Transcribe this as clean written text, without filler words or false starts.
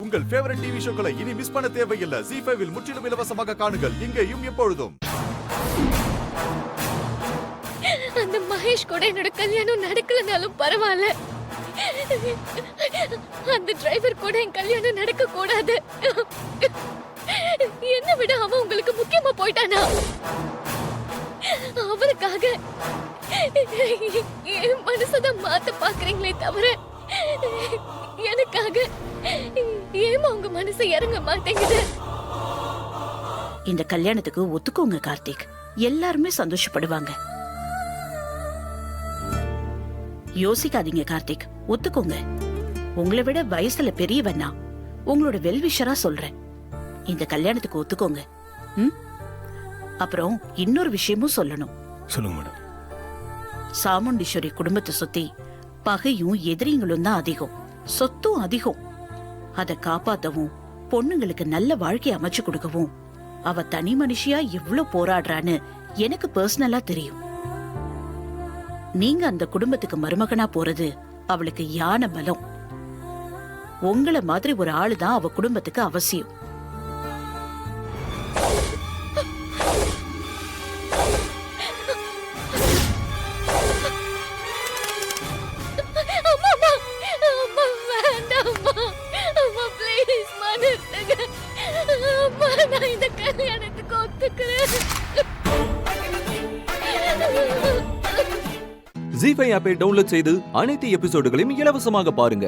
உங்கள் favourite TV ஷோக்களை இனி miss பண்ண தேவையில்லை. ZEE5 இல் முற்றிலும் இலவசமாக காணுங்கள். இங்கேயும் எப்பொழுதும். அந்த மகேஷ் கூட என்னோட கல்யாணம் நடக்கலனாலும் பரவாயில்ல. அந்த டிரைவர் கூட என் கல்யாணம் நடக்க கூடாது. என்ன விட அவன் உங்களுக்கு முக்கியமா போயிட்டானா? அவனுக்காக என் மனசதான் மாத்த பாக்குறீங்களே தவிர எனக்காக ஏமா உங்க மனசு இறங்க மாட்டேங்குது? இந்த கல்யாணத்துக்கு ஒத்துக்கோங்க கார்த்திக், எல்லாருமே சந்தோஷப்படுவாங்க. யோசிக்காதீங்க கார்த்திக், ஒத்துக்கோங்க. உங்களை விட வயசுல பெரியவன்னா உங்களோட வெல்விஷரா சொல்றேன், இந்த கல்யாணத்துக்கு ஒத்துக்கோங்க. அப்புறம் இன்னொரு விஷயமும் சொல்லணும். சொல்லுங்க மேடம். சாமுண்டீஸ்வரி குடும்பத்தை சுத்தி பகையும் எதிரிங்களும் தான் அதிகம், சொத்தும் அதிகம். அத காப்பாத்தவும் பொண்ணுங்களுக்கு நல்ல வாழ்க்கை அமைச்சு கொடுக்கவும் அவ தனி மனுஷியா எவ்வளவு போராடுறான்னு எனக்கு பர்சனலா தெரியும். நீங்க அந்த குடும்பத்துக்கு மருமகனா போறது அவளுக்கு யான பலம். உங்களை மாதிரி ஒரு ஆளுதான் அவ குடும்பத்துக்கு அவசியம். ZEE5 ஆப்பை டவுன்லோட் செய்து அனைத்து எபிசோடுகளையும் இலவசமாக பாருங்க.